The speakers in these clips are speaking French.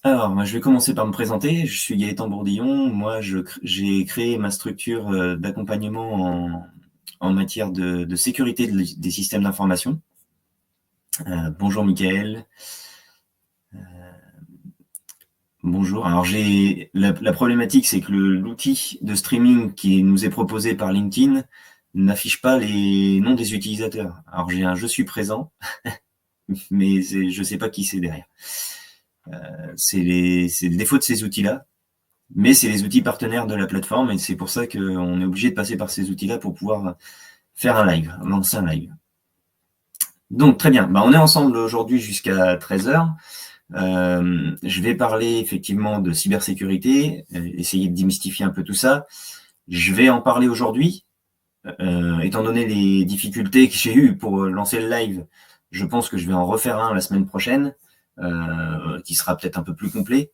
Alors, moi, je vais commencer par me présenter. Je suis Gaëtan Bourdillon. Moi, j'ai créé ma structure d'accompagnement en matière de sécurité des systèmes d'information. Bonjour Mickaël. Bonjour. Alors, la problématique, c'est que l'outil de streaming qui nous est proposé par LinkedIn n'affiche pas les noms des utilisateurs. Alors, j'ai un je suis présent, mais je ne sais pas qui c'est derrière. C'est le défaut de ces outils-là. Mais c'est les outils partenaires de la plateforme et c'est pour ça qu'on est obligé de passer par ces outils-là pour pouvoir faire un live, lancer un live. Donc très bien, on est ensemble aujourd'hui jusqu'à 13h. Je vais parler effectivement de cybersécurité, essayer de démystifier un peu tout ça. Je vais en parler aujourd'hui, étant donné les difficultés que j'ai eues pour lancer le live. Je pense que je vais en refaire un la semaine prochaine, qui sera peut-être un peu plus complet.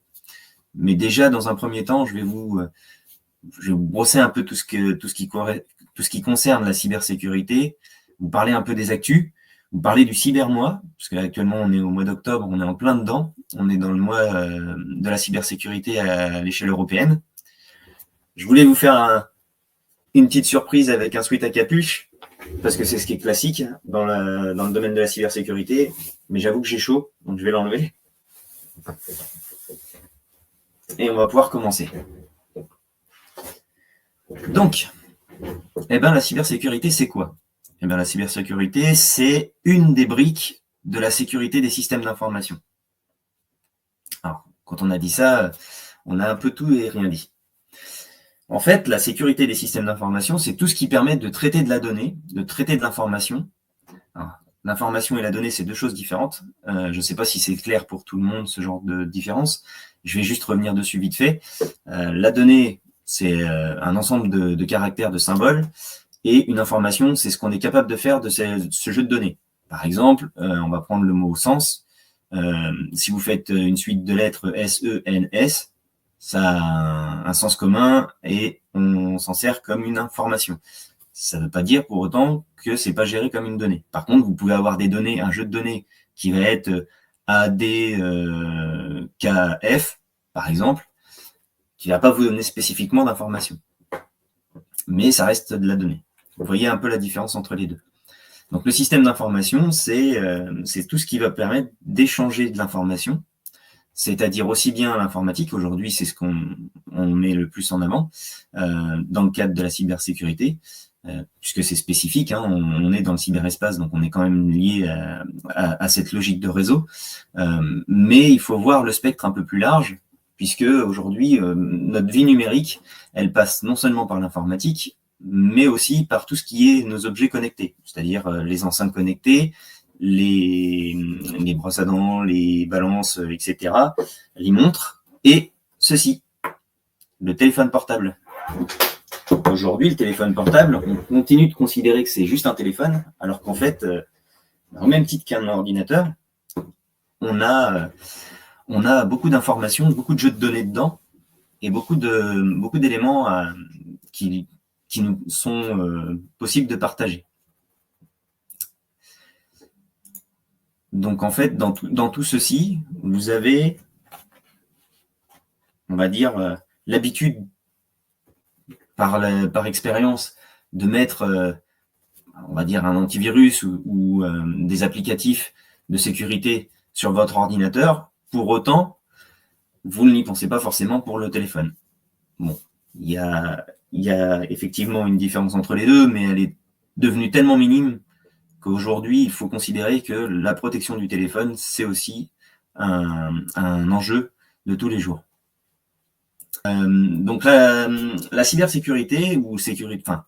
Mais déjà, dans un premier temps, je vais vous brosser un peu tout ce qui concerne la cybersécurité, vous parler un peu des actus, vous parler du cybermois, parce qu'actuellement on est au mois d'octobre, on est en plein dedans, on est dans le mois de la cybersécurité à l'échelle européenne. Je voulais vous faire une petite surprise avec un sweat à capuche, parce que c'est ce qui est classique dans le domaine de la cybersécurité, mais j'avoue que j'ai chaud, donc je vais l'enlever. Et on va pouvoir commencer. Donc, la cybersécurité, c'est quoi ? La cybersécurité, c'est une des briques de la sécurité des systèmes d'information. Alors, quand on a dit ça, on a un peu tout et rien dit. En fait, la sécurité des systèmes d'information, c'est tout ce qui permet de traiter de la donnée, de traiter de l'information. L'information et la donnée, c'est deux choses différentes. Je ne sais pas si c'est clair pour tout le monde, ce genre de différence. Je vais juste revenir dessus vite fait. La donnée, c'est un ensemble de caractères, de symboles. Et une information, c'est ce qu'on est capable de faire de ce jeu de données. Par exemple, on va prendre le mot sens. Si vous faites une suite de lettres S-E-N-S, ça a un sens commun et on s'en sert comme une information. Ça ne veut pas dire pour autant que c'est pas géré comme une donnée. Par contre, vous pouvez avoir des données, un jeu de données qui va être ADKF, par exemple, qui va pas vous donner spécifiquement d'informations. Mais ça reste de la donnée. Vous voyez un peu la différence entre les deux. Donc le système d'information, c'est tout ce qui va permettre d'échanger de l'information, c'est-à-dire aussi bien l'informatique, aujourd'hui c'est ce qu'on met le plus en avant, dans le cadre de la cybersécurité, puisque c'est spécifique, on est dans le cyberespace, donc on est quand même lié à cette logique de réseau, mais il faut voir le spectre un peu plus large, puisque aujourd'hui, notre vie numérique, elle passe non seulement par l'informatique, mais aussi par tout ce qui est nos objets connectés, c'est-à-dire les enceintes connectées, les brosses à dents, les balances, etc., les montres, et ceci, le téléphone portable. Aujourd'hui, le téléphone portable, on continue de considérer que c'est juste un téléphone, alors qu'en fait, au même titre qu'un ordinateur, on a beaucoup d'informations, beaucoup de jeux de données dedans, et beaucoup d'éléments qui nous sont possibles de partager. Donc en fait, dans tout ceci, vous avez, on va dire, l'habitude par expérience de mettre, on va dire, un antivirus ou des applicatifs de sécurité sur votre ordinateur. Pour autant, vous n'y pensez pas forcément pour le téléphone. Bon, il y a effectivement une différence entre les deux, mais elle est devenue tellement minime qu'aujourd'hui, il faut considérer que la protection du téléphone, c'est aussi un enjeu de tous les jours. Donc la cybersécurité ou sécurité, enfin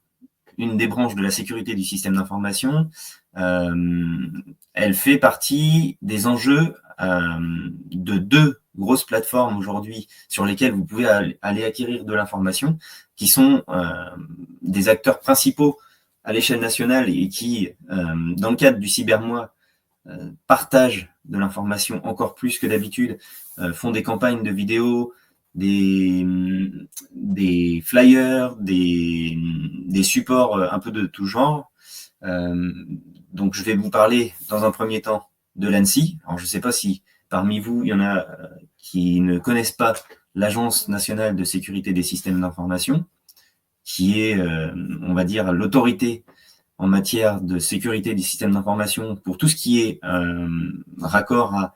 une des branches de la sécurité du système d'information, elle fait partie des enjeux de deux grosses plateformes aujourd'hui sur lesquelles vous pouvez aller acquérir de l'information, qui sont des acteurs principaux à l'échelle nationale et qui, dans le cadre du cybermois, partagent de l'information encore plus que d'habitude, font des campagnes de vidéos, des flyers, des supports un peu de tout genre. Donc je vais vous parler dans un premier temps de l'ANSSI. Alors je ne sais pas si parmi vous, il y en a qui ne connaissent pas l'Agence nationale de sécurité des systèmes d'information, qui est, on va dire, l'autorité en matière de sécurité des systèmes d'information pour tout ce qui est raccord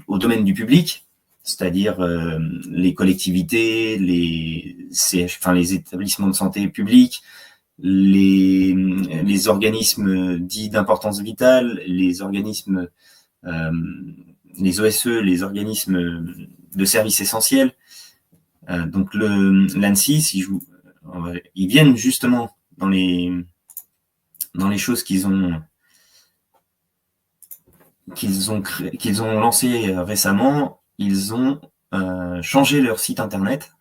au domaine du public, c'est-à-dire les collectivités, les établissements de santé publics, les organismes dits d'importance vitale, les organismes, les OSE, les organismes de services essentiels. Donc l'ANSSI, ils viennent justement dans les choses qu'ils ont lancées récemment. Ils ont changé leur site internet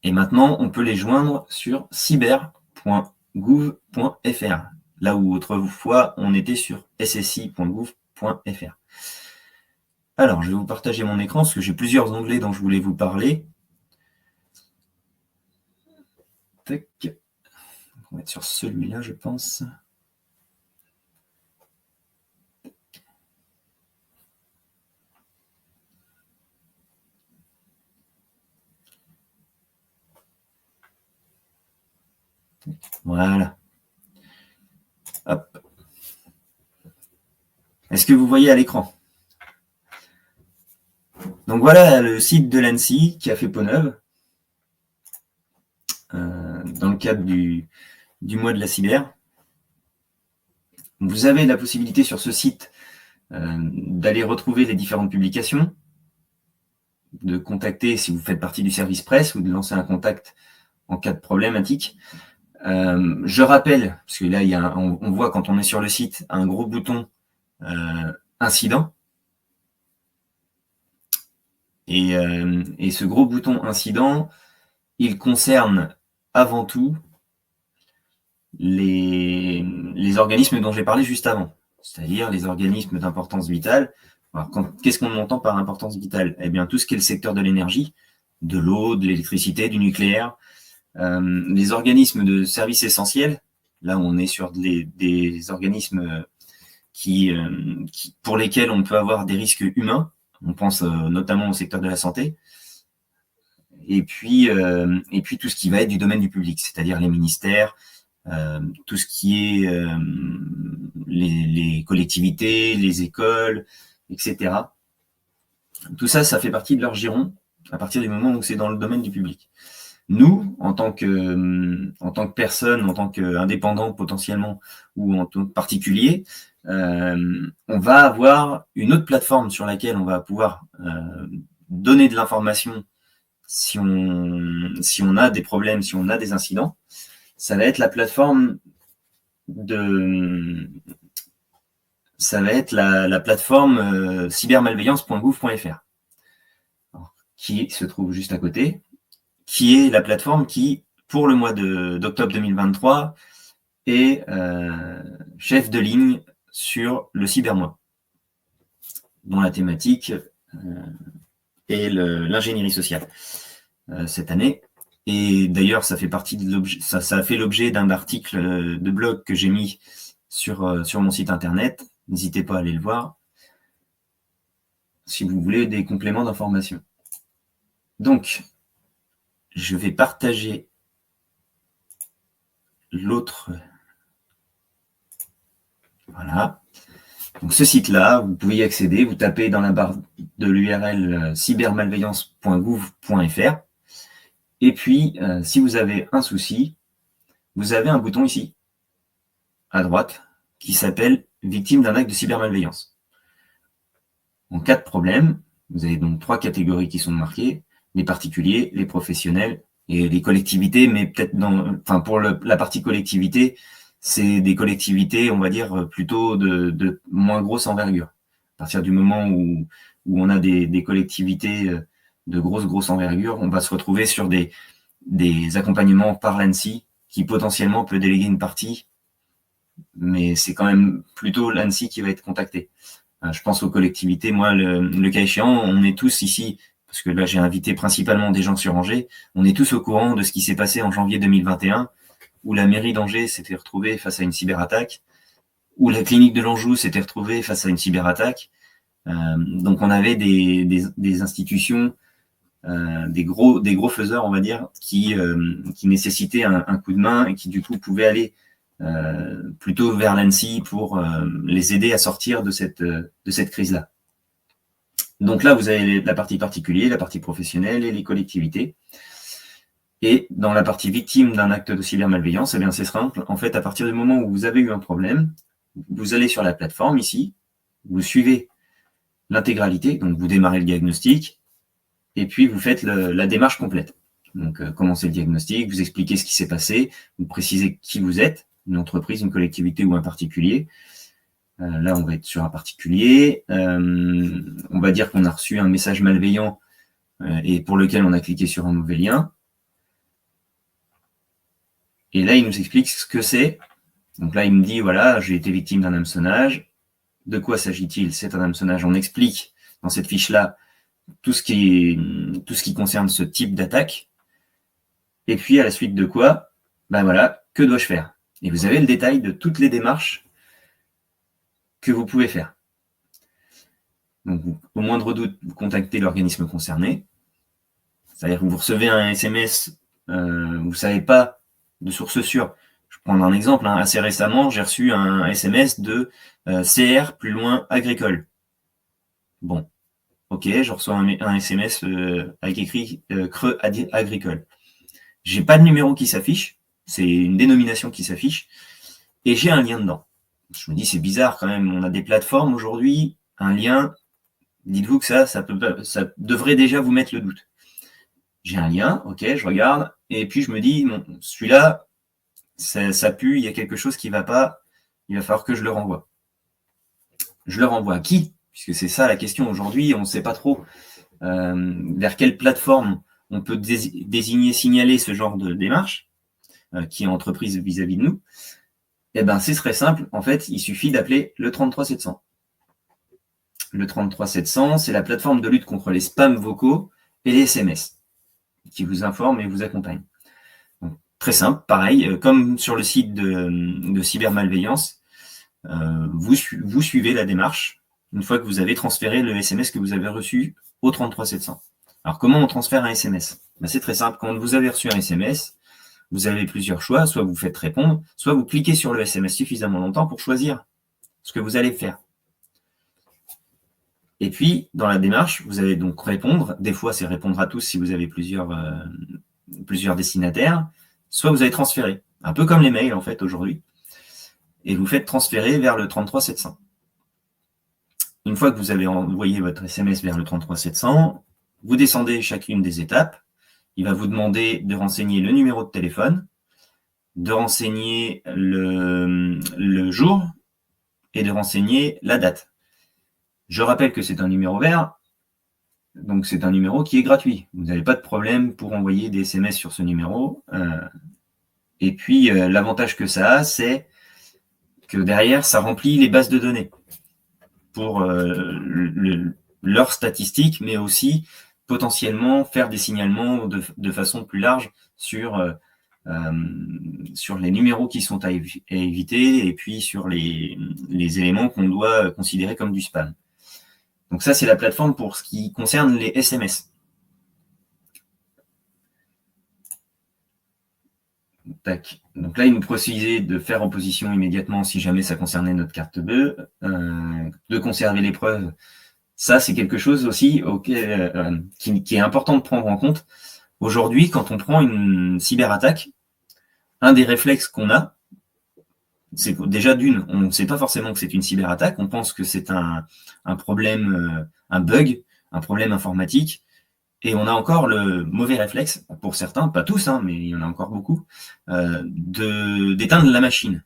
et maintenant on peut les joindre sur cyber.gouv.fr, là où autrefois on était sur ssi.gouv.fr. Alors, je vais vous partager mon écran parce que j'ai plusieurs onglets dont je voulais vous parler. Tac. On va être sur celui-là, je pense. Voilà. Hop. Est-ce que vous voyez à l'écran? Donc voilà le site de l'ANSSI qui a fait peau neuve dans le cadre du mois de la cyber. Vous avez la possibilité sur ce site d'aller retrouver les différentes publications, de contacter si vous faites partie du service presse ou de lancer un contact en cas de problématique. Je rappelle, parce que là on voit quand on est sur le site un gros bouton incident. Et ce gros bouton incident, il concerne avant tout les organismes dont j'ai parlé juste avant, c'est-à-dire les organismes d'importance vitale. Alors, qu'est-ce qu'on entend par importance vitale? Eh bien, tout ce qui est le secteur de l'énergie, de l'eau, de l'électricité, du nucléaire, les organismes de services essentiels. Là, on est sur des organismes pour lesquels on peut avoir des risques humains. On pense notamment au secteur de la santé. Et puis tout ce qui va être du domaine du public, c'est-à-dire les ministères, tout ce qui est les collectivités, les écoles, etc. Tout ça, ça fait partie de leur giron à partir du moment où c'est dans le domaine du public. Nous, en tant que personne, en tant qu'indépendant potentiellement ou en tant que particulier, on va avoir une autre plateforme sur laquelle on va pouvoir donner de l'information si on a des problèmes, si on a des incidents. Ça va être la plateforme cybermalveillance.gouv.fr qui se trouve juste à côté, qui est la plateforme qui, pour le mois d'octobre 2023, est chef de ligne sur le cybermois, dont la thématique est l'ingénierie sociale cette année. Et d'ailleurs, ça fait partie de l'objet, ça a fait l'objet d'un article de blog que j'ai mis sur mon site internet. N'hésitez pas à aller le voir si vous voulez des compléments d'information. Donc, je vais partager l'autre. Voilà. Donc ce site-là, vous pouvez y accéder. Vous tapez dans la barre de l'URL cybermalveillance.gouv.fr. Et puis, si vous avez un souci, vous avez un bouton ici, à droite, qui s'appelle « Victime d'un acte de cybermalveillance ». En cas de problème, vous avez donc 3 catégories qui sont marquées, les particuliers, les professionnels et les collectivités, mais peut-être pour la partie collectivité, c'est des collectivités, on va dire, plutôt de moins grosse envergure. À partir du moment où on a des collectivités de grosse envergure, on va se retrouver sur des accompagnements par l'ANSSI qui potentiellement peut déléguer une partie, mais c'est quand même plutôt l'ANSSI qui va être contacté. Je pense aux collectivités. Moi, le cas échéant, on est tous ici, parce que là j'ai invité principalement des gens sur Angers, on est tous au courant de ce qui s'est passé en janvier 2021, où la mairie d'Angers s'était retrouvée face à une cyberattaque, où la clinique de l'Anjou s'était retrouvée face à une cyberattaque. Donc on avait des institutions, des gros faiseurs, on va dire, qui nécessitaient un coup de main et qui du coup pouvaient aller plutôt vers l'ANSSI pour les aider à sortir de cette crise-là. Donc là, vous avez la partie particulier, la partie professionnelle et les collectivités. Et dans la partie victime d'un acte de cybermalveillance, eh bien c'est simple. En fait, à partir du moment où vous avez eu un problème, vous allez sur la plateforme ici, vous suivez l'intégralité, donc vous démarrez le diagnostic, et puis vous faites la démarche complète. Donc commencez le diagnostic, vous expliquez ce qui s'est passé, vous précisez qui vous êtes, une entreprise, une collectivité ou un particulier. Là, on va être sur un particulier. On va dire qu'on a reçu un message malveillant et pour lequel on a cliqué sur un mauvais lien. Et là, il nous explique ce que c'est. Donc là, il me dit, voilà, j'ai été victime d'un hameçonnage. De quoi s'agit-il? C'est un hameçonnage. On explique dans cette fiche-là tout ce qui concerne ce type d'attaque. Et puis, à la suite de quoi, ben voilà, que dois-je faire? Et vous avez le détail de toutes les démarches que vous pouvez faire. Donc, au moindre doute, vous contactez l'organisme concerné. C'est-à-dire que vous recevez un SMS, vous ne savez pas de source sûre. Je vais prendre un exemple. Assez récemment, j'ai reçu un SMS de CR plus loin agricole. Bon, ok, je reçois un SMS avec écrit creux agricole. J'ai pas de numéro qui s'affiche, c'est une dénomination qui s'affiche, et j'ai un lien dedans. Je me dis, c'est bizarre quand même, on a des plateformes aujourd'hui, un lien, dites-vous que ça devrait déjà vous mettre le doute. J'ai un lien, ok, je regarde, et puis je me dis, bon, celui-là, ça pue, il y a quelque chose qui va pas, il va falloir que je le renvoie. Je le renvoie à qui? Puisque c'est ça la question aujourd'hui, on ne sait pas trop vers quelle plateforme on peut désigner, signaler ce genre de démarche qui est entreprise vis-à-vis de nous. Eh ben, c'est très simple. En fait, il suffit d'appeler le 33 700. Le 33 700, c'est la plateforme de lutte contre les spams vocaux et les SMS qui vous informe et vous accompagne. Donc, très simple, pareil, comme sur le site de cybermalveillance, vous suivez la démarche une fois que vous avez transféré le SMS que vous avez reçu au 33 700. Alors, comment on transfère un SMS? Ben, c'est très simple. Quand vous avez reçu un SMS, vous avez plusieurs choix. Soit vous faites répondre, soit vous cliquez sur le SMS suffisamment longtemps pour choisir ce que vous allez faire. Et puis, dans la démarche, vous allez donc répondre. Des fois, c'est répondre à tous si vous avez plusieurs destinataires. Soit vous allez transférer, un peu comme les mails en fait aujourd'hui. Et vous faites transférer vers le 33 700. Une fois que vous avez envoyé votre SMS vers le 33 700, vous descendez chacune des étapes. Il va vous demander de renseigner le numéro de téléphone, de renseigner le jour et de renseigner la date. Je rappelle que c'est un numéro vert, donc c'est un numéro qui est gratuit. Vous n'avez pas de problème pour envoyer des SMS sur ce numéro. Et puis, l'avantage que ça a, c'est que derrière, ça remplit les bases de données pour leurs statistiques, mais aussi potentiellement faire des signalements de façon plus large sur les numéros qui sont à éviter et puis sur les éléments qu'on doit considérer comme du spam. Donc ça, c'est la plateforme pour ce qui concerne les SMS. Tac. Donc là, il nous précisait de faire opposition immédiatement si jamais ça concernait notre carte bleue, de conserver les preuves. Ça, c'est quelque chose aussi qui est important de prendre en compte. Aujourd'hui, quand on prend une cyberattaque, un des réflexes qu'on a, c'est déjà on ne sait pas forcément que c'est une cyberattaque, on pense que c'est un problème, un bug, un problème informatique, et on a encore le mauvais réflexe, pour certains, pas tous, mais il y en a encore beaucoup, d'éteindre la machine.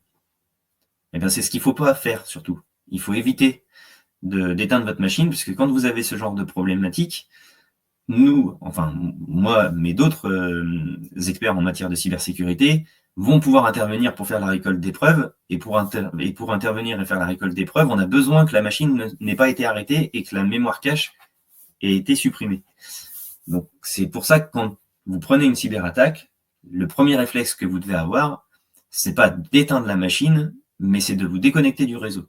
Et bien c'est ce qu'il ne faut pas faire surtout. Il faut éviter d'éteindre votre machine, puisque quand vous avez ce genre de problématique, moi, mais d'autres experts en matière de cybersécurité vont pouvoir intervenir pour faire la récolte des preuves, et pour intervenir et faire la récolte des preuves, on a besoin que la machine n'ait pas été arrêtée et que la mémoire cache ait été supprimée. Donc c'est pour ça que quand vous prenez une cyberattaque, le premier réflexe que vous devez avoir, c'est pas d'éteindre la machine, mais c'est de vous déconnecter du réseau.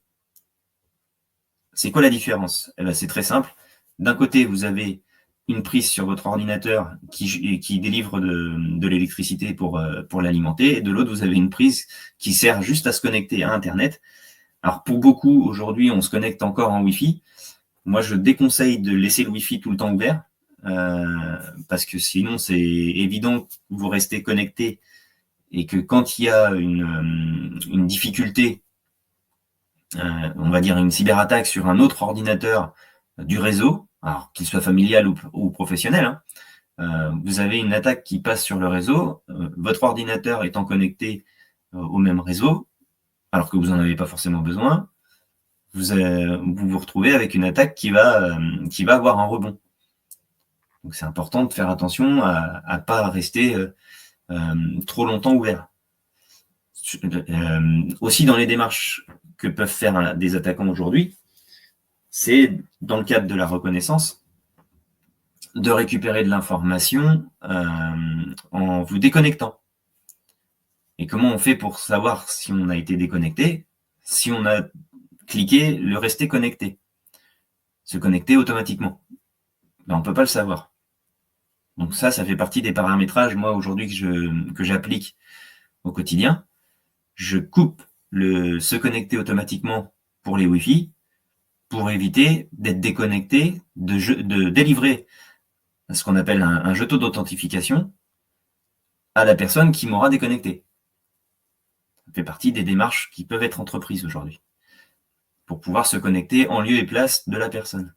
C'est quoi la différence? Eh ben, c'est très simple. D'un côté, vous avez une prise sur votre ordinateur qui délivre de l'électricité pour l'alimenter, et de l'autre, vous avez une prise qui sert juste à se connecter à Internet. Alors pour beaucoup, aujourd'hui, on se connecte encore en Wi-Fi. Moi, je déconseille de laisser le Wi-Fi tout le temps ouvert, parce que sinon, c'est évident que vous restez connecté et que quand il y a une difficulté, on va dire une cyberattaque sur un autre ordinateur du réseau, alors qu'il soit familial ou professionnel, vous avez une attaque qui passe sur le réseau, votre ordinateur étant connecté au même réseau, alors que vous n'en avez pas forcément besoin, vous vous retrouvez avec une attaque qui va avoir un rebond. Donc c'est important de faire attention à ne pas rester trop longtemps ouvert. Aussi dans les démarches que peuvent faire des attaquants aujourd'hui, c'est dans le cadre de la reconnaissance, de récupérer de l'information en vous déconnectant. Et comment on fait pour savoir si on a été déconnecté? Si on a cliqué le rester connecté, se connecter automatiquement. Ben, on ne peut pas le savoir. Donc ça fait partie des paramétrages, moi, aujourd'hui, que j'applique au quotidien. Je coupe le se connecter automatiquement pour les Wi-Fi pour éviter d'être déconnecté, de délivrer ce qu'on appelle un jeton d'authentification à la personne qui m'aura déconnecté. Ça fait partie des démarches qui peuvent être entreprises aujourd'hui pour pouvoir se connecter en lieu et place de la personne.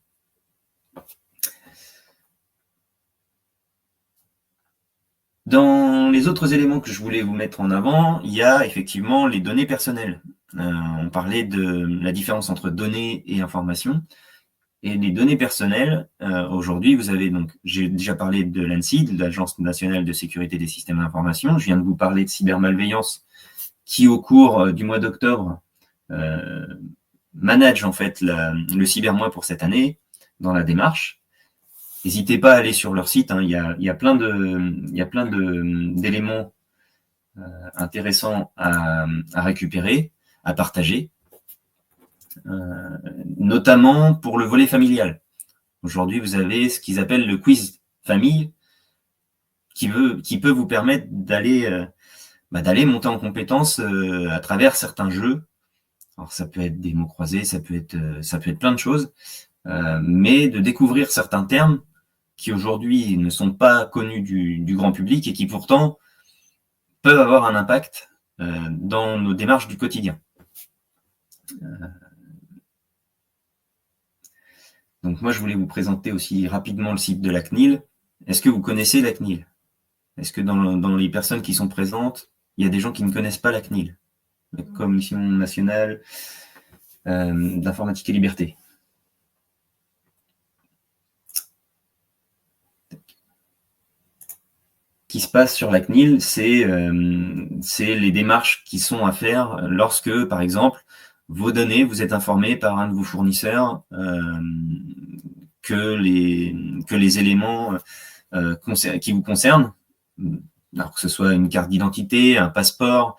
Dans les autres éléments que je voulais vous mettre en avant, il y a effectivement les données personnelles. On parlait de la différence entre données et informations. Et les données personnelles, aujourd'hui, vous avez donc, j'ai déjà parlé de l'ANSSI, de l'Agence nationale de sécurité des systèmes d'information. Je viens de vous parler de cybermalveillance qui, au cours du mois d'octobre, manage en fait le cybermois pour cette année dans la démarche. N'hésitez pas à aller sur leur site, il y a plein d'éléments intéressants à récupérer, à partager, notamment pour le volet familial. Aujourd'hui, vous avez ce qu'ils appellent le quiz famille, qui peut vous permettre d'aller monter en compétence à travers certains jeux. Alors ça peut être des mots croisés, ça peut être plein de choses, mais de découvrir certains termes qui aujourd'hui ne sont pas connus du grand public et qui pourtant peuvent avoir un impact dans nos démarches du quotidien. Donc moi, je voulais vous présenter aussi rapidement le site de la CNIL. Est-ce que vous connaissez la CNIL? Est-ce que dans les personnes qui sont présentes, il y a des gens qui ne connaissent pas la CNIL, la Commission nationale d'informatique et liberté? Ce qui se passe sur la CNIL, c'est les démarches qui sont à faire lorsque, par exemple, vos données, vous êtes informé par un de vos fournisseurs que les éléments qui vous concernent, alors que ce soit une carte d'identité, un passeport,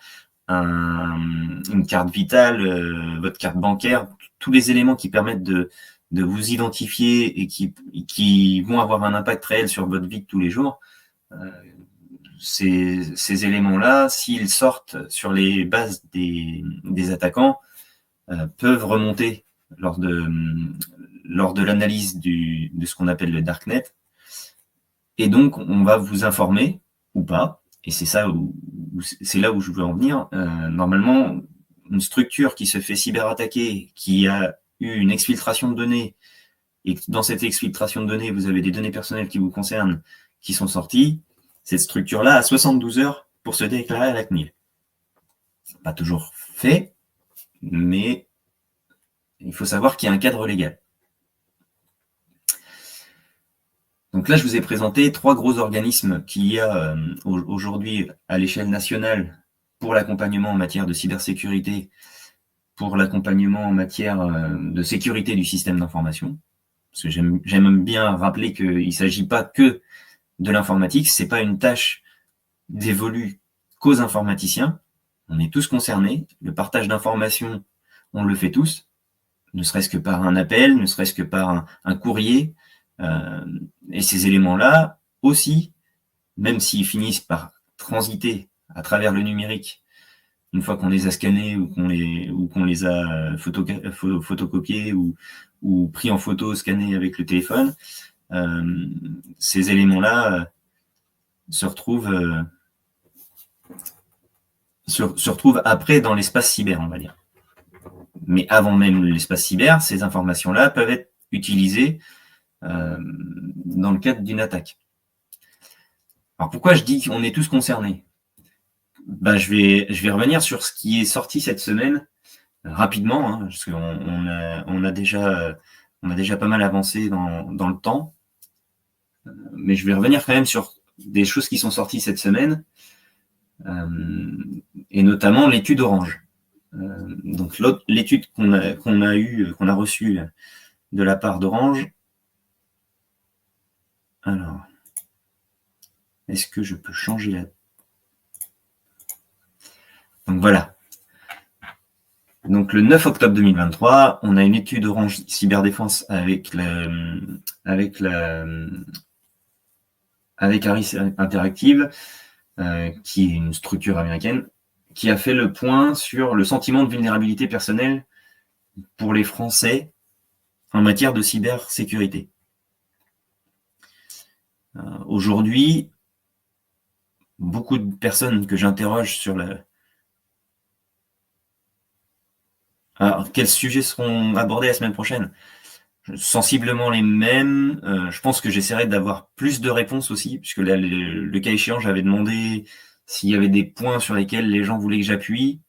une carte vitale, votre carte bancaire, tous les éléments qui permettent de vous identifier et qui vont avoir un impact réel sur votre vie de tous les jours, ces éléments-là, s'ils sortent sur les bases des attaquants, peuvent remonter lors de l'analyse de ce qu'on appelle le darknet. Et donc, on va vous informer ou pas. Et c'est là où je veux en venir. Normalement, une structure qui se fait cyberattaquer, qui a eu une exfiltration de données, et que dans cette exfiltration de données, vous avez des données personnelles qui vous concernent, qui sont sorties, cette structure-là a 72 heures pour se déclarer à la CNIL. C'est pas toujours fait, mais il faut savoir qu'il y a un cadre légal. Donc là, je vous ai présenté 3 gros organismes qu'il y a aujourd'hui à l'échelle nationale pour l'accompagnement en matière de cybersécurité, pour l'accompagnement en matière de sécurité du système d'information. Parce que j'aime bien rappeler qu'il ne s'agit pas que de l'informatique, c'est pas une tâche dévolue qu'aux informaticiens. On est tous concernés. Le partage d'informations, on le fait tous, ne serait-ce que par un appel, ne serait-ce que par un courrier. Et ces éléments-là aussi, même s'ils finissent par transiter à travers le numérique, une fois qu'on les a scannés ou qu'on les a photocopiés ou pris en photo, scannés avec le téléphone, ces éléments-là se retrouvent après dans l'espace cyber, on va dire. Mais avant même l'espace cyber, ces informations-là peuvent être utilisées dans le cadre d'une attaque. Alors pourquoi je dis qu'on est tous concernés ? Je vais revenir sur ce qui est sorti cette semaine rapidement, hein, parce qu'on a déjà pas mal avancé dans le temps. Mais je vais revenir quand même sur des choses qui sont sorties cette semaine, et notamment l'étude Orange. Donc l'étude qu'on a reçue de la part d'Orange. Alors, est-ce que je peux changer la... Donc voilà. Donc le 9 octobre 2023, on a une étude Orange Cyberdéfense avec Harris Interactive, qui est une structure américaine, qui a fait le point sur le sentiment de vulnérabilité personnelle pour les Français en matière de cybersécurité. Aujourd'hui, beaucoup de personnes que j'interroge sur la... Alors, quels sujets seront abordés la semaine prochaine ? Sensiblement les mêmes. Je pense que j'essaierai d'avoir plus de réponses aussi, puisque là, le cas échéant, j'avais demandé s'il y avait des points sur lesquels les gens voulaient que j'appuie,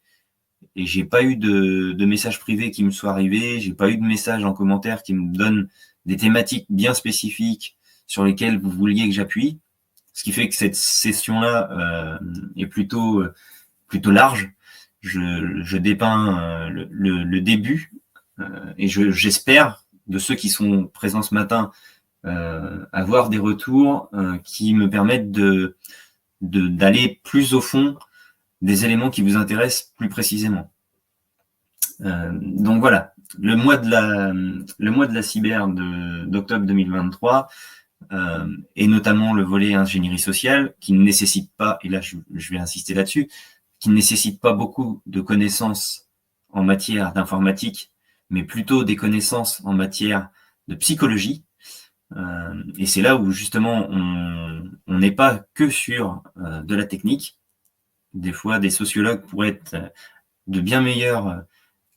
et j'ai pas eu de messages privés qui me soient arrivés, j'ai pas eu de messages en commentaire qui me donnent des thématiques bien spécifiques sur lesquelles vous vouliez que j'appuie, ce qui fait que cette session-là est plutôt large. Je dépeins le début, et j'espère, de ceux qui sont présents ce matin, avoir des retours qui me permettent d'aller plus au fond des éléments qui vous intéressent plus précisément. Donc voilà, le mois de la cyber d'octobre 2023, et notamment le volet ingénierie sociale, qui ne nécessite pas, et là je vais insister là-dessus, qui ne nécessite pas beaucoup de connaissances en matière d'informatique, mais plutôt des connaissances en matière de psychologie. Et c'est là où justement on n'est pas que sur de la technique. Des fois, des sociologues pourraient être de bien meilleurs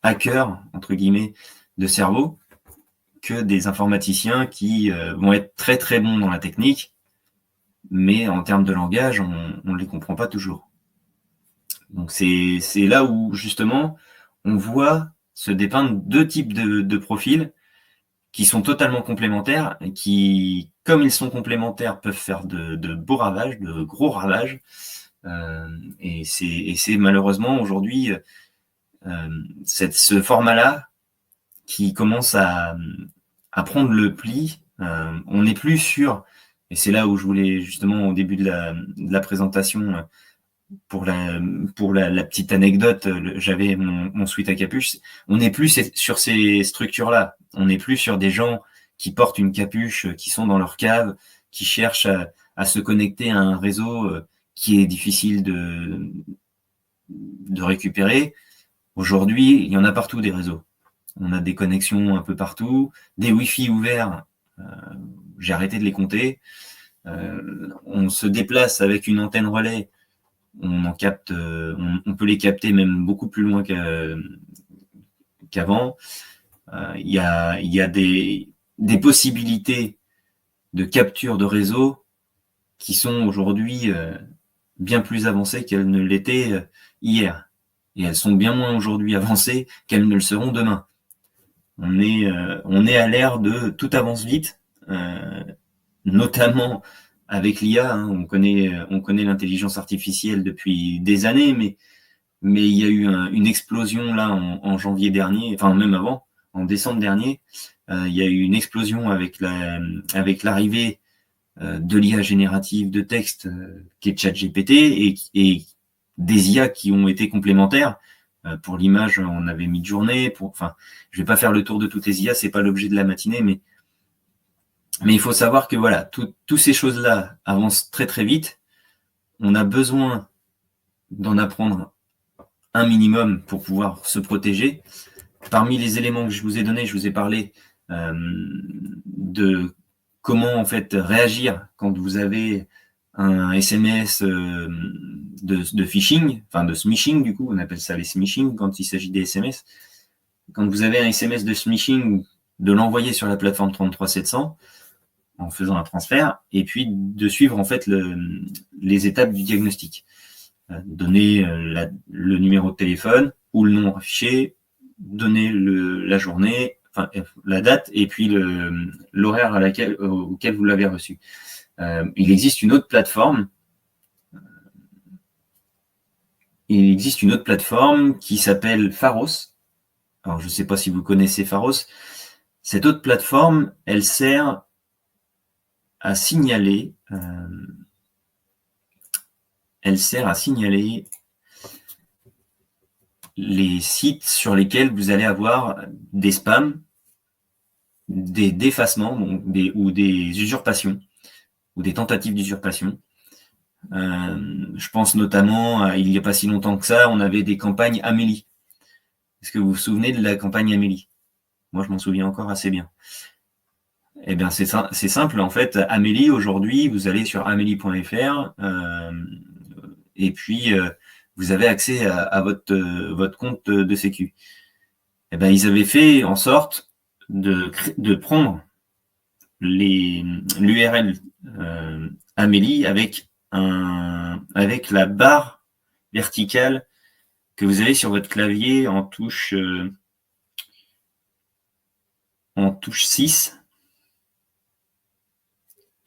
hackers, entre guillemets, de cerveau, que des informaticiens qui vont être très très bons dans la technique, mais en termes de langage, on ne les comprend pas toujours. Donc c'est là où justement on voit se dépeindre deux types de profils qui sont totalement complémentaires et qui, comme ils sont complémentaires, peuvent faire de beaux ravages, de gros ravages. Et c'est malheureusement aujourd'hui ce format-là qui commence à prendre le pli. On n'est plus sur, et c'est là où je voulais justement au début de la présentation, pour la petite anecdote, j'avais mon sweat à capuche. On n'est plus sur ces structures-là. On n'est plus sur des gens qui portent une capuche, qui sont dans leur cave, qui cherchent à se connecter à un réseau qui est difficile de récupérer. Aujourd'hui, il y en a partout des réseaux. On a des connexions un peu partout, des Wi-Fi ouverts. J'ai arrêté de les compter. On se déplace avec une antenne relais. On en capte, on peut les capter même beaucoup plus loin qu'avant. Il y a des possibilités de capture de réseau qui sont aujourd'hui bien plus avancées qu'elles ne l'étaient hier. Et elles sont bien moins aujourd'hui avancées qu'elles ne le seront demain. On est à l'ère de tout avance vite, notamment avec l'IA, hein. On connaît l'intelligence artificielle depuis des années, mais il y a eu une explosion là en janvier dernier, enfin même avant, en décembre dernier. Il y a eu une explosion avec l'arrivée de l'IA générative de texte qui est ChatGPT et des IA qui ont été complémentaires. Pour l'image, on avait Midjourney. Enfin, je vais pas faire le tour de toutes les IA, c'est pas l'objet de la matinée, mais il faut savoir que voilà, toutes ces choses-là avancent très très vite. On a besoin d'en apprendre un minimum pour pouvoir se protéger. Parmi les éléments que je vous ai donnés, je vous ai parlé de comment en fait réagir quand vous avez un SMS de phishing, enfin de smishing du coup, on appelle ça les smishing quand il s'agit des SMS. Quand vous avez un SMS de smishing, de l'envoyer sur la plateforme 33700 en faisant un transfert, et puis de suivre en fait les étapes du diagnostic. Donner le numéro de téléphone ou le nom affiché, donner la journée, enfin la date et puis l'horaire auquel vous l'avez reçu. Il existe une autre plateforme. Il existe une autre plateforme qui s'appelle Pharos. Alors je ne sais pas si vous connaissez Pharos. Cette autre plateforme, elle sert à signaler. Les sites sur lesquels vous allez avoir des spams, des défacements ou des usurpations ou des tentatives d'usurpation. Je pense notamment à, il n'y a pas si longtemps que ça, on avait des campagnes Amélie. Est-ce que vous vous souvenez de la campagne Amélie? Moi, je m'en souviens encore assez bien. Eh bien, c'est simple. En fait, Amélie, aujourd'hui, vous allez sur amélie.fr et puis vous avez accès à votre compte de sécu. Eh bien, ils avaient fait en sorte de prendre l'URL Amélie avec la barre verticale que vous avez sur votre clavier en touche 6.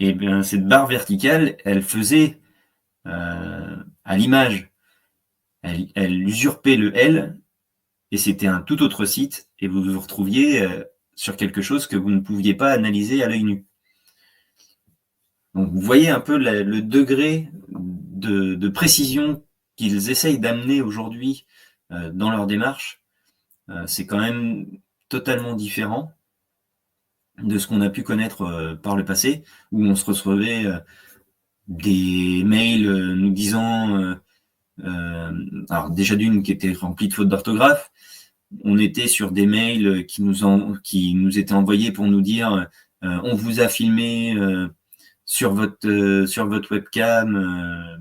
Et bien cette barre verticale, elle faisait à l'image, elle usurpait le L et c'était un tout autre site et vous vous retrouviez sur quelque chose que vous ne pouviez pas analyser à l'œil nu. Donc vous voyez un peu le degré de précision qu'ils essayent d'amener aujourd'hui dans leur démarche. C'est quand même totalement différent de ce qu'on a pu connaître par le passé, où on se recevait des mails nous disant, alors déjà d'une qui était remplie de fautes d'orthographe, on était sur des mails qui nous étaient envoyés pour nous dire on vous a filmé sur votre webcam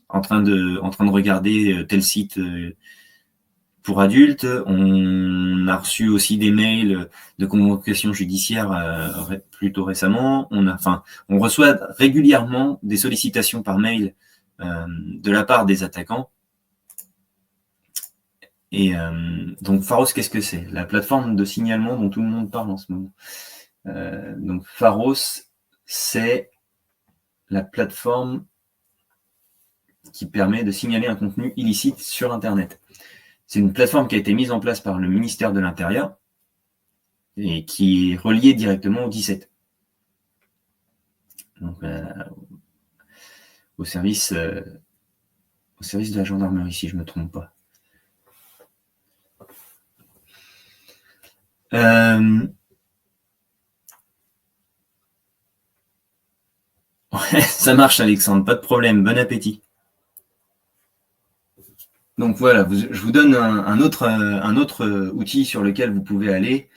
en train de regarder tel site pour adultes. On a reçu aussi des mails de convocation judiciaire plutôt récemment. On reçoit régulièrement des sollicitations par mail de la part des attaquants. Et donc Pharos, qu'est-ce que c'est? La plateforme de signalement dont tout le monde parle en ce moment. Donc Pharos, c'est la plateforme qui permet de signaler un contenu illicite sur Internet. C'est une plateforme qui a été mise en place par le ministère de l'Intérieur et qui est reliée directement au 17. Donc, au service de la gendarmerie, si je ne me trompe pas. Ouais, ça marche, Alexandre, pas de problème, bon appétit. Donc voilà, je vous donne un autre outil sur lequel vous pouvez aller,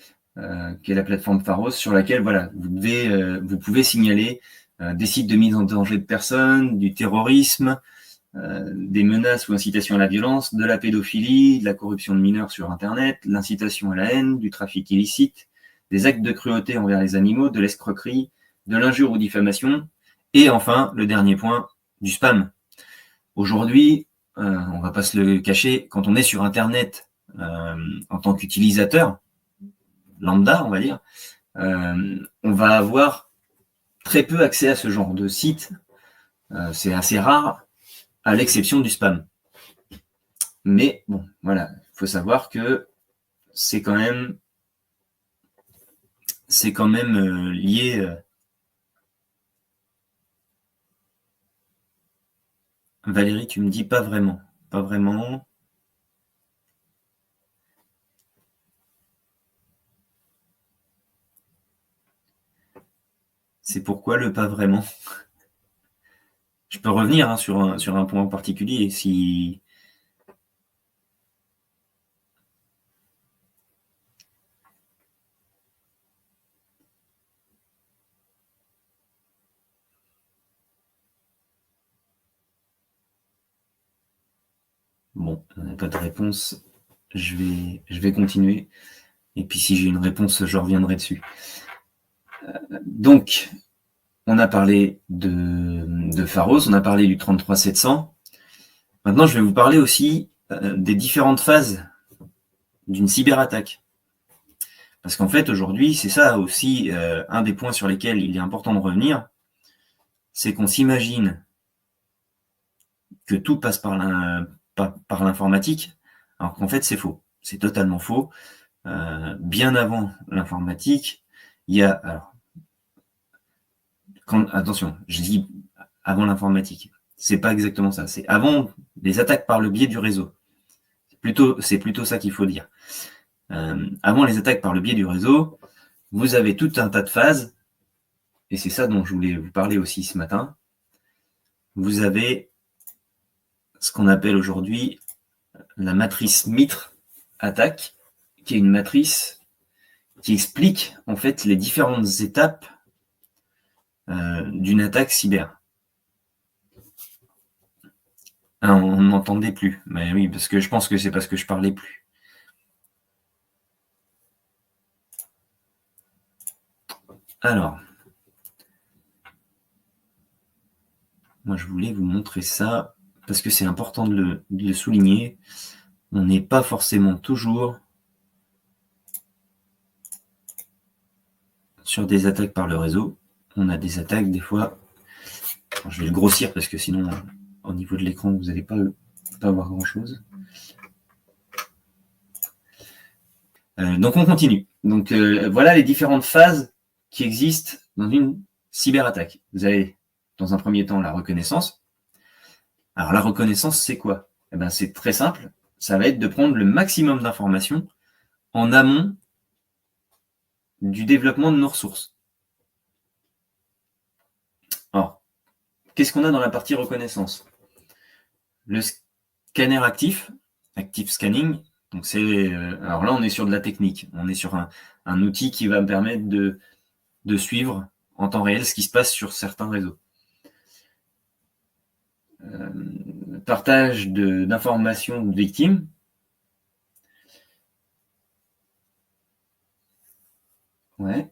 qui est la plateforme Pharos, sur laquelle voilà, vous pouvez signaler des sites de mise en danger de personnes, du terrorisme, des menaces ou incitations à la violence, de la pédophilie, de la corruption de mineurs sur Internet, l'incitation à la haine, du trafic illicite, des actes de cruauté envers les animaux, de l'escroquerie, de l'injure ou diffamation, et enfin, le dernier point, du spam. Aujourd'hui, on va pas se le cacher, quand on est sur Internet en tant qu'utilisateur lambda, on va dire, on va avoir très peu accès à ce genre de site. C'est assez rare, à l'exception du spam. Mais bon, voilà, il faut savoir que c'est quand même lié. Valérie, tu me dis pas vraiment. Pas vraiment. C'est pourquoi le pas vraiment. Je peux revenir hein, sur un point en particulier si... Bon, on n'a pas de réponse. Je vais continuer. Et puis si j'ai une réponse, je reviendrai dessus. Donc, on a parlé de Pharos, on a parlé du 33700. Maintenant, je vais vous parler aussi des différentes phases d'une cyberattaque. Parce qu'en fait, aujourd'hui, c'est ça aussi un des points sur lesquels il est important de revenir, c'est qu'on s'imagine que tout passe par l'informatique, alors qu'en fait, c'est faux. C'est totalement faux. Bien avant l'informatique, il y a... Alors, attention, je dis avant l'informatique. C'est pas exactement ça. C'est avant les attaques par le biais du réseau. C'est plutôt ça qu'il faut dire. Avant les attaques par le biais du réseau, vous avez tout un tas de phases, et c'est ça dont je voulais vous parler aussi ce matin. Vous avez ce qu'on appelle aujourd'hui la matrice Mitre attaque, qui est une matrice qui explique en fait les différentes étapes d'une attaque cyber. Ah, on ne m'entendait plus, mais oui, parce que je pense que c'est parce que je parlais plus. Alors, moi je voulais vous montrer ça, parce que c'est important de le souligner. On n'est pas forcément toujours sur des attaques par le réseau. On a des attaques des fois... Alors, je vais le grossir parce que sinon, au niveau de l'écran, vous n'allez pas voir grand-chose. Donc on continue. Donc voilà les différentes phases qui existent dans une cyberattaque. Vous avez dans un premier temps la reconnaissance. Alors la reconnaissance, c'est quoi? Eh ben, c'est très simple. Ça va être de prendre le maximum d'informations en amont du développement de nos ressources. Alors, qu'est-ce qu'on a dans la partie reconnaissance? Le scanner actif, active scanning. Donc alors là, on est sur de la technique. On est sur un outil qui va me permettre de suivre en temps réel ce qui se passe sur certains réseaux. Partage d'informations de victimes. Ouais.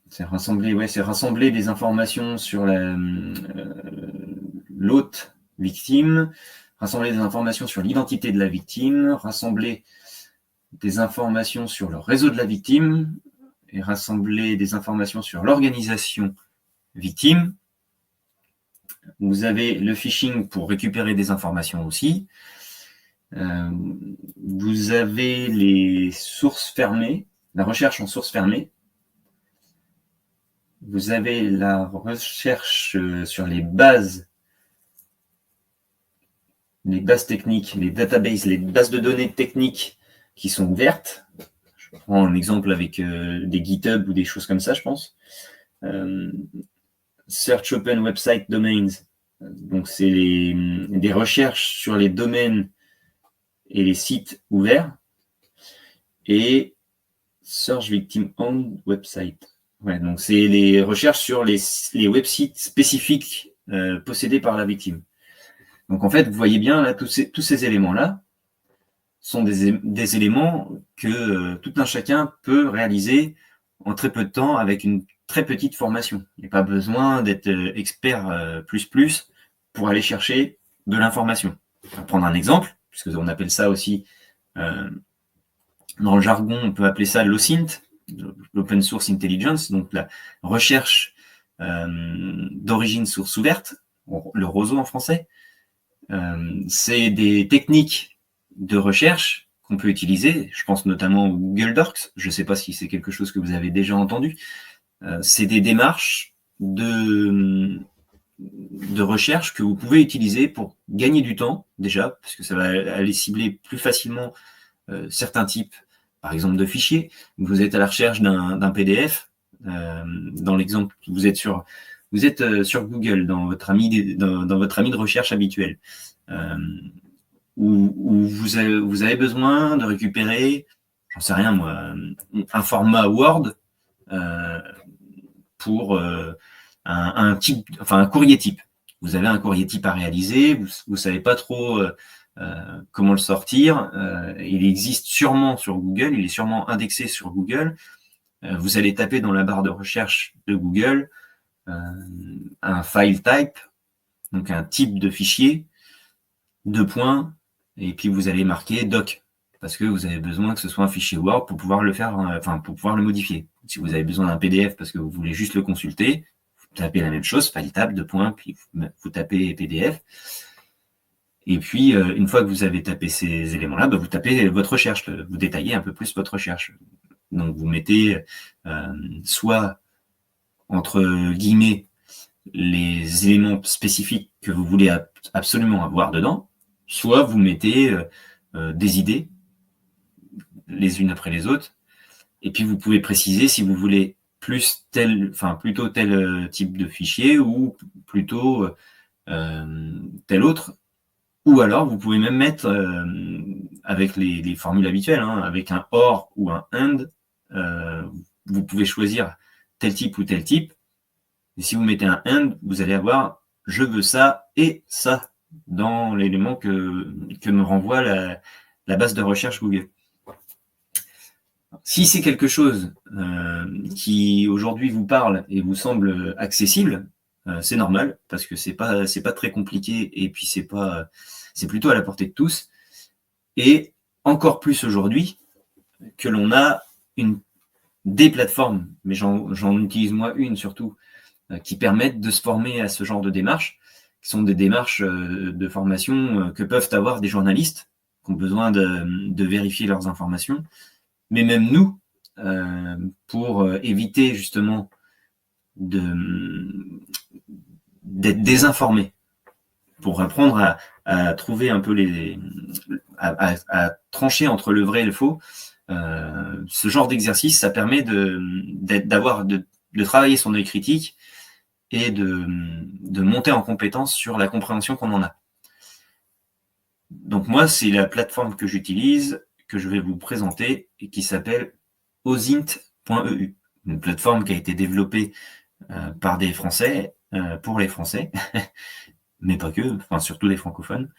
C'est rassembler des informations sur l'autre victime, rassembler des informations sur l'identité de la victime, rassembler des informations sur le réseau de la victime et rassembler des informations sur l'organisation victime. Vous avez le phishing pour récupérer des informations aussi. Vous avez les sources fermées, la recherche en sources fermées. Vous avez la recherche sur les bases techniques, les databases, les bases de données techniques qui sont ouvertes. Je prends un exemple avec des GitHub ou des choses comme ça, je pense. Search Open Website Domains. Donc, c'est des recherches sur les domaines et les sites ouverts. Et Search Victim Owned Website. Ouais, donc c'est les recherches sur les websites spécifiques possédés par la victime. Donc en fait, vous voyez bien, là, tous ces éléments-là sont des éléments que tout un chacun peut réaliser en très peu de temps avec une très petite formation. Il n'y a pas besoin d'être expert plus pour aller chercher de l'information. On va prendre un exemple, puisque on appelle ça aussi, dans le jargon, on peut appeler ça l'OSINT, l'Open Source Intelligence, donc la recherche d'origine source ouverte, le ROSO en français. C'est des techniques de recherche qu'on peut utiliser. Je pense notamment au Google Docs. Je ne sais pas si c'est quelque chose que vous avez déjà entendu. C'est des démarches de de recherche que vous pouvez utiliser pour gagner du temps, déjà, parce que ça va aller cibler plus facilement certains types, par exemple, de fichiers. Vous êtes à la recherche d'un PDF. Dans l'exemple, vous êtes sur Google, dans votre ami de recherche habituel, où vous avez besoin de récupérer, j'en sais rien moi, un format Word pour un courrier type. Vous avez un courrier type à réaliser, vous savez pas trop comment le sortir. Il existe sûrement sur Google, il est sûrement indexé sur Google. Vous allez taper dans la barre de recherche de Google un file type, donc un type de fichier, 2 points, et puis vous allez marquer doc, parce que vous avez besoin que ce soit un fichier Word pour pouvoir le faire, pour pouvoir le modifier. Si vous avez besoin d'un PDF parce que vous voulez juste le consulter, vous tapez la même chose, file type, 2 points, puis vous tapez PDF. Et puis, une fois que vous avez tapé ces éléments-là, vous tapez votre recherche, vous détaillez un peu plus votre recherche. Donc, vous mettez soit, entre guillemets, les éléments spécifiques que vous voulez absolument avoir dedans, soit vous mettez des idées, les unes après les autres, et puis vous pouvez préciser si vous voulez plutôt tel type de fichier ou plutôt tel autre. Ou alors, vous pouvez même mettre, avec les formules habituelles, avec un OR ou un AND, vous pouvez choisir tel type ou tel type. Et si vous mettez un AND, vous allez avoir « je veux ça et ça » dans l'élément que me renvoie la base de recherche Google. Si c'est quelque chose qui aujourd'hui vous parle et vous semble accessible, c'est normal, parce que c'est pas très compliqué, et puis c'est plutôt à la portée de tous. Et encore plus aujourd'hui que l'on a des plateformes, mais j'en utilise moi une surtout, qui permettent de se former à ce genre de démarches, qui sont des démarches de formation que peuvent avoir des journalistes qui ont besoin de vérifier leurs informations, mais même nous, pour éviter justement d'être désinformés, pour apprendre à trouver un peu à trancher entre le vrai et le faux. Ce genre d'exercice, ça permet de travailler son œil critique et de monter en compétence sur la compréhension qu'on en a. Donc moi, c'est la plateforme que j'utilise, que je vais vous présenter, et qui s'appelle OSINT.eu, une plateforme qui a été développée par des Français, pour les Français, mais pas que, surtout les francophones,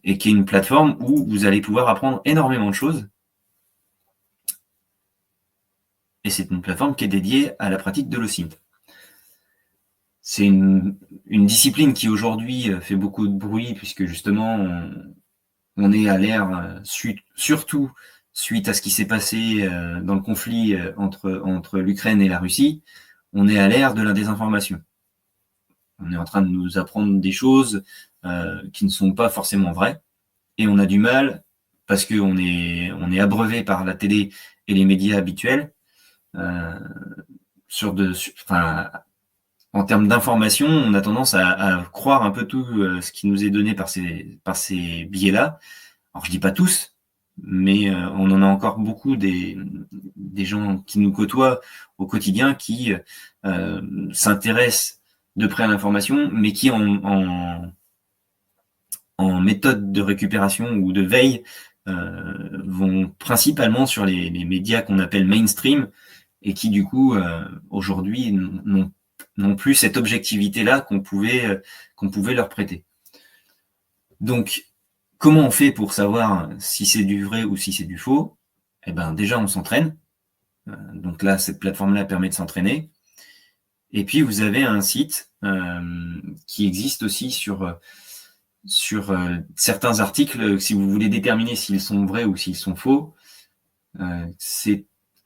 et qui est une plateforme où vous allez pouvoir apprendre énormément de choses. Et c'est une plateforme qui est dédiée à la pratique de l'OSINT. C'est une discipline qui aujourd'hui fait beaucoup de bruit, puisque justement on est à l'ère, surtout suite à ce qui s'est passé dans le conflit entre l'Ukraine et la Russie, on est à l'ère de la désinformation. On est en train de nous apprendre des choses qui ne sont pas forcément vraies, et on a du mal, parce qu'on est abreuvé par la télé et les médias habituels, en termes d'information, on a tendance à croire un peu tout ce qui nous est donné par ces biais-là. Alors, je dis pas tous, mais on en a encore beaucoup des gens qui nous côtoient au quotidien, qui s'intéressent de près à l'information, mais qui en méthode de récupération ou de veille vont principalement sur les médias qu'on appelle mainstream, et qui du coup aujourd'hui n'ont plus cette objectivité-là qu'on pouvait leur prêter. Donc, comment on fait pour savoir si c'est du vrai ou si c'est du faux? Eh ben, déjà, on s'entraîne. Donc là, cette plateforme-là permet de s'entraîner. Et puis, vous avez un site qui existe aussi sur certains articles, si vous voulez déterminer s'ils sont vrais ou s'ils sont faux.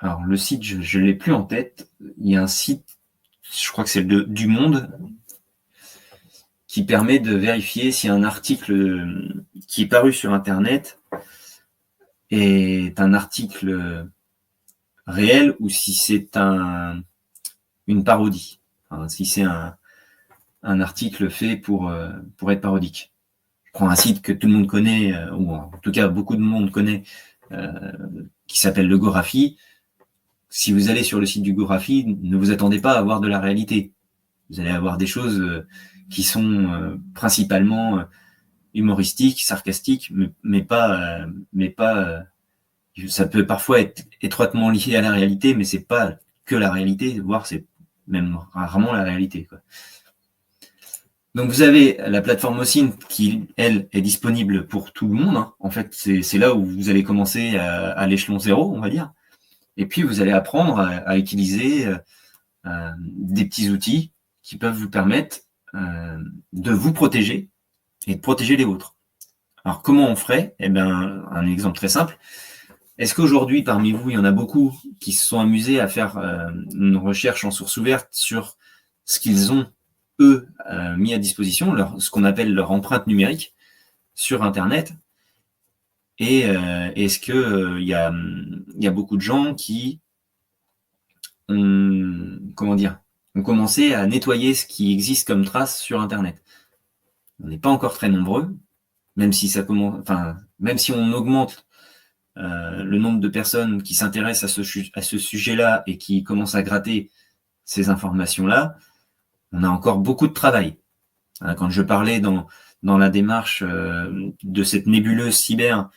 Alors, le site, je ne l'ai plus en tête. Il y a un site, je crois que c'est du Monde, qui permet de vérifier si un article qui est paru sur Internet est un article réel ou si c'est une parodie. Enfin, si c'est un article fait pour être parodique. Je prends un site que tout le monde connaît, ou en tout cas beaucoup de monde connaît, qui s'appelle le Gorafi. Si vous allez sur le site du Gorafi, ne vous attendez pas à voir de la réalité. Vous allez avoir des choses qui sont principalement humoristiques, sarcastiques, mais pas ça peut parfois être étroitement lié à la réalité, mais c'est pas que la réalité, voire c'est même rarement la réalité, quoi. Donc vous avez la plateforme OSINT qui, elle, est disponible pour tout le monde, hein. En fait, c'est là où vous allez commencer à l'échelon 0, on va dire. Et puis vous allez apprendre à utiliser des petits outils qui peuvent vous permettre de vous protéger et de protéger les vôtres. Alors comment on ferait? Eh bien, un exemple très simple. Est-ce qu'aujourd'hui, parmi vous, il y en a beaucoup qui se sont amusés à faire une recherche en source ouverte sur ce qu'ils ont, eux, mis à disposition, ce qu'on appelle leur empreinte numérique sur Internet? Et est-ce qu'il y a beaucoup de gens qui ont commencé à nettoyer ce qui existe comme trace sur Internet? On n'est pas encore très nombreux, même si même si on augmente le nombre de personnes qui s'intéressent à ce sujet-là et qui commencent à gratter ces informations-là, on a encore beaucoup de travail. Quand je parlais dans la démarche de cette nébuleuse cyber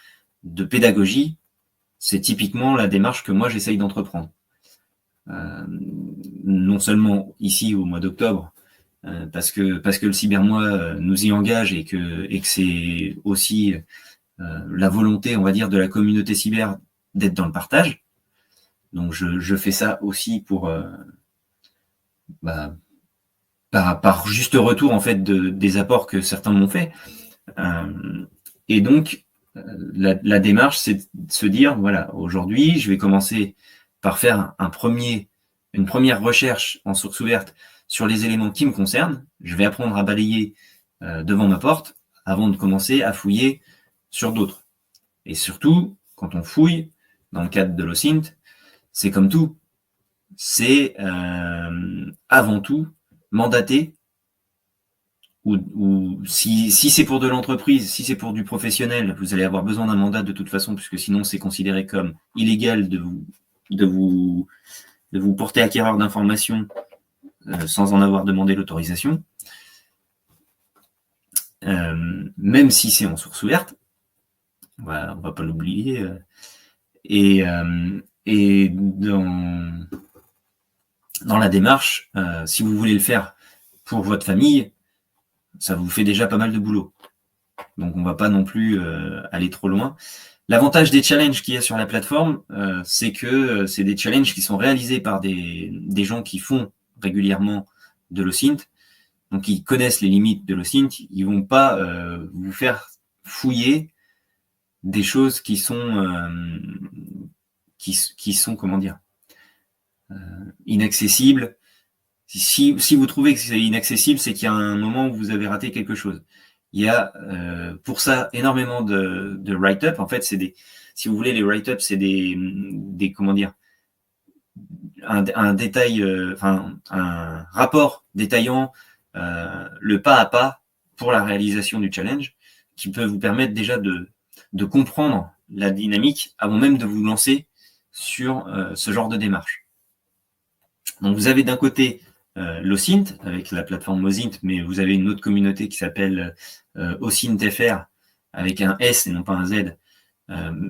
de pédagogie, c'est typiquement la démarche que moi j'essaye d'entreprendre. Non seulement ici au mois d'octobre, parce que le cybermois nous y engage et que c'est aussi la volonté, on va dire, de la communauté cyber d'être dans le partage. Donc je fais ça aussi pour par juste retour en fait des apports que certains m'ont fait. Et donc la démarche, c'est de se dire, voilà, aujourd'hui, je vais commencer par faire une première recherche en source ouverte sur les éléments qui me concernent. Je vais apprendre à balayer devant ma porte avant de commencer à fouiller sur d'autres. Et surtout, quand on fouille, dans le cadre de l'OSINT, c'est comme tout. C'est avant tout mandaté, ou si c'est pour de l'entreprise, si c'est pour du professionnel, vous allez avoir besoin d'un mandat de toute façon, puisque sinon c'est considéré comme illégal de vous porter acquéreur d'informations sans en avoir demandé l'autorisation. Même si c'est en source ouverte, on va pas l'oublier. Et dans la démarche, si vous voulez le faire pour votre famille, ça vous fait déjà pas mal de boulot. Donc on va pas non plus aller trop loin. L'avantage des challenges qu'il y a sur la plateforme, c'est que c'est des challenges qui sont réalisés par des gens qui font régulièrement de l'OSINT, donc qui connaissent les limites de l'OSINT. Ils vont pas vous faire fouiller des choses qui sont comment dire, inaccessibles. Si vous trouvez que c'est inaccessible, c'est qu'il y a un moment où vous avez raté quelque chose. Il y a pour ça énormément de write-up. En fait, si vous voulez, les write-up, c'est des comment dire, un détail, un rapport détaillant le pas à pas pour la réalisation du challenge, qui peut vous permettre déjà de comprendre la dynamique avant même de vous lancer sur ce genre de démarche. Donc vous avez d'un côté l'OSINT avec la plateforme OSINT, mais vous avez une autre communauté qui s'appelle OSINT-FR avec un S et non pas un Z,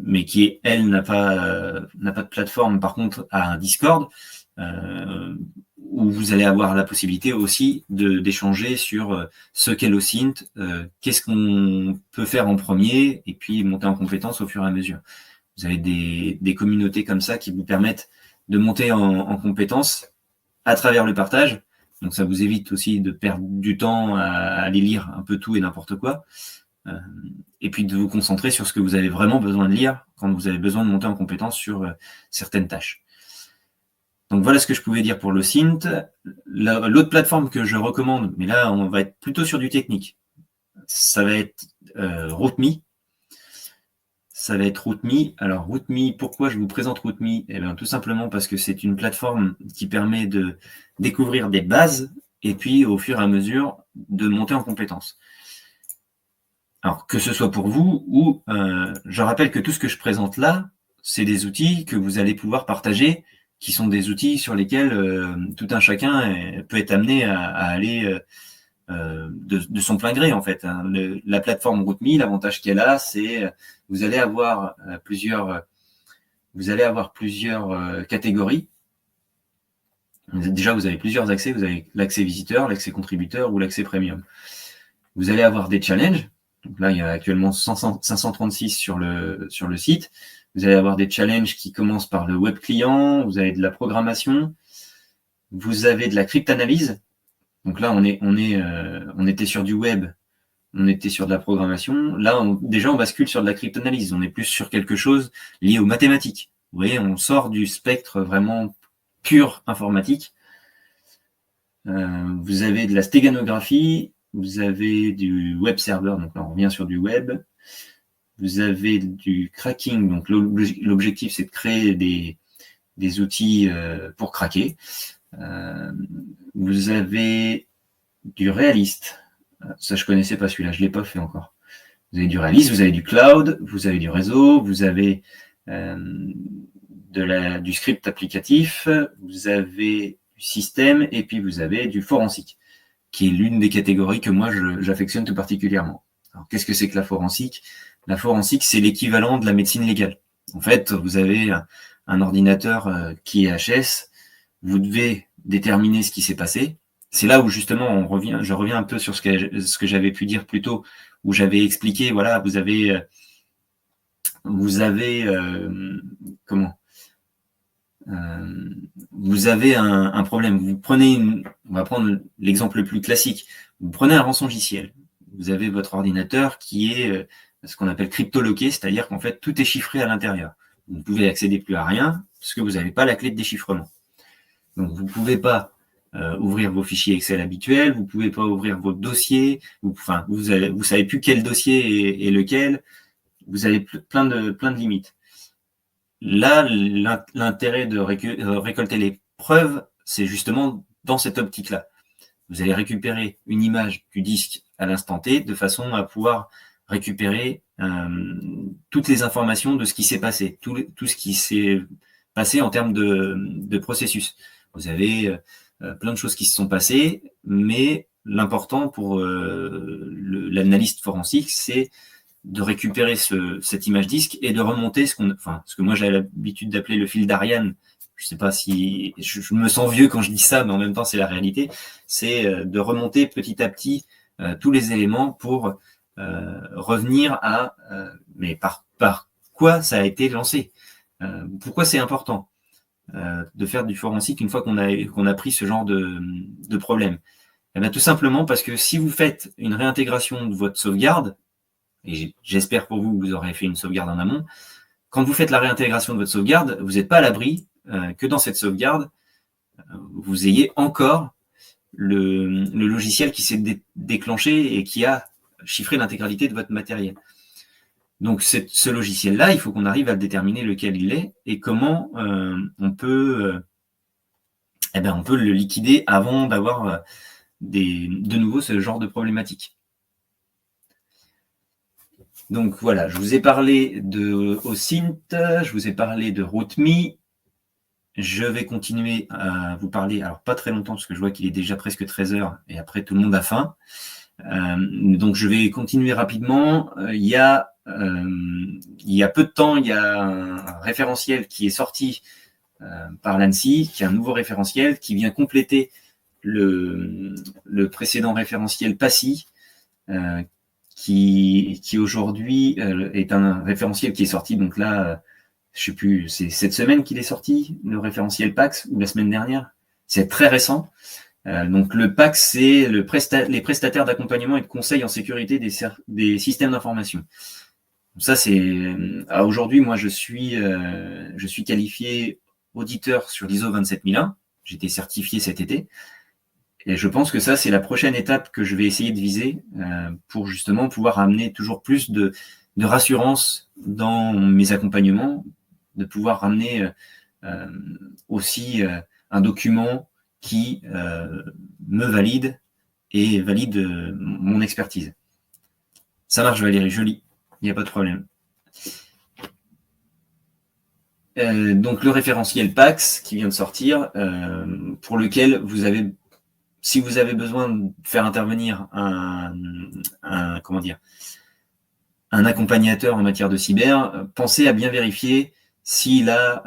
mais qui, elle, n'a pas de plateforme, par contre a un Discord où vous allez avoir la possibilité aussi d'échanger sur ce qu'est l'OSINT, qu'est-ce qu'on peut faire en premier, et puis monter en compétence au fur et à mesure. Vous avez des communautés comme ça qui vous permettent de monter en compétence à travers le partage. Donc ça vous évite aussi de perdre du temps à aller lire un peu tout et n'importe quoi. Et puis de vous concentrer sur ce que vous avez vraiment besoin de lire quand vous avez besoin de monter en compétence sur certaines tâches. Donc voilà ce que je pouvais dire pour l'OSINT. L'autre plateforme que je recommande, mais là on va être plutôt sur du technique, ça va être RouteMe. Ça va être RouteMe. Alors RouteMe, pourquoi je vous présente RouteMe? Eh bien tout simplement parce que c'est une plateforme qui permet de découvrir des bases et puis au fur et à mesure de monter en compétences. Alors, que ce soit pour vous ou, je rappelle que tout ce que je présente là, c'est des outils que vous allez pouvoir partager, qui sont des outils sur lesquels tout un chacun peut être amené à aller de son plein gré, en fait. Hein. La plateforme RootMe, l'avantage qu'elle a, c'est vous allez avoir plusieurs catégories. Déjà, vous avez plusieurs accès. Vous avez l'accès visiteur, l'accès contributeur ou l'accès premium. Vous allez avoir des challenges. Donc là, il y a actuellement 536 sur le site. Vous allez avoir des challenges qui commencent par le web client. Vous avez de la programmation. Vous avez de la cryptanalyse. Donc là, on était sur du web. On était sur de la programmation. Là, déjà, on bascule sur de la cryptanalyse. On est plus sur quelque chose lié aux mathématiques. Vous voyez, on sort du spectre vraiment pur informatique. Vous avez de la stéganographie. Vous avez du web server, donc là on revient sur du web. Vous avez du cracking, donc l'objectif c'est de créer des outils pour craquer. Vous avez du réaliste. Ça je connaissais pas celui-là, je l'ai pas fait encore. Vous avez du réaliste, vous avez du cloud, vous avez du réseau, vous avez du script applicatif, vous avez du système et puis vous avez du forensique, qui est l'une des catégories que moi j'affectionne tout particulièrement. Alors, qu'est-ce que c'est que la forensique ? La forensique, c'est l'équivalent de la médecine légale. En fait, vous avez un ordinateur qui est HS, vous devez déterminer ce qui s'est passé. C'est là où justement je reviens un peu sur ce que j'avais pu dire plus tôt, où j'avais expliqué, voilà, vous avez un problème. On va prendre l'exemple le plus classique. Vous prenez un rançongiciel. Vous avez votre ordinateur qui est ce qu'on appelle cryptoloqué, c'est-à-dire qu'en fait, tout est chiffré à l'intérieur. Vous ne pouvez accéder plus à rien parce que vous n'avez pas la clé de déchiffrement. Donc, vous ne pouvez pas ouvrir vos fichiers Excel habituels, vous ne pouvez pas ouvrir votre dossier, vous savez plus quel dossier est lequel, vous avez plein de limites. Là, l'intérêt de récolter les preuves, c'est justement dans cette optique-là. Vous allez récupérer une image du disque à l'instant T de façon à pouvoir récupérer toutes les informations de ce qui s'est passé, tout ce qui s'est passé en termes de processus. Vous avez plein de choses qui se sont passées, mais l'important pour l'analyste forensique, c'est de récupérer cette image disque et de remonter ce que moi j'ai l'habitude d'appeler le fil d'Ariane. Je sais pas si je me sens vieux quand je dis ça, mais en même temps c'est la réalité. C'est de remonter petit à petit tous les éléments pour revenir à mais par quoi ça a été lancé. Pourquoi c'est important de faire du forensique une fois qu'on a pris ce genre de problème. Et bien, tout simplement parce que si vous faites une réintégration de votre sauvegarde, et j'espère pour vous que vous aurez fait une sauvegarde en amont, quand vous faites la réintégration de votre sauvegarde, vous n'êtes pas à l'abri que dans cette sauvegarde, vous ayez encore le logiciel qui s'est déclenché et qui a chiffré l'intégralité de votre matériel. Donc ce logiciel-là, il faut qu'on arrive à déterminer lequel il est et comment on peut le liquider avant d'avoir de nouveau ce genre de problématique. Donc voilà, je vous ai parlé de OSINT, je vous ai parlé de RootMe. Je vais continuer à vous parler, alors pas très longtemps parce que je vois qu'il est déjà presque 13h et après tout le monde a faim. Donc je vais continuer rapidement. Il y a peu de temps, il y a un référentiel qui est sorti par l'ANSSI, qui est un nouveau référentiel qui vient compléter le précédent référentiel PASSI, qui aujourd'hui est un référentiel qui est sorti, donc là, je sais plus, c'est cette semaine qu'il est sorti, le référentiel PAX, ou la semaine dernière. C'est très récent. Donc le PAX, c'est les prestataires d'accompagnement et de conseil en sécurité des systèmes d'information. Ça, c'est aujourd'hui, moi, je suis qualifié auditeur sur l'ISO 27001. J'ai été certifié cet été. Et je pense que ça, c'est la prochaine étape que je vais essayer de viser pour justement pouvoir amener toujours plus de rassurance dans mes accompagnements, de pouvoir ramener aussi un document qui me valide et valide mon expertise. Ça marche Valérie, je lis, il n'y a pas de problème. Donc le référentiel PAX qui vient de sortir, pour lequel vous avez, si vous avez besoin de faire intervenir un accompagnateur en matière de cyber, pensez à bien vérifier s'il a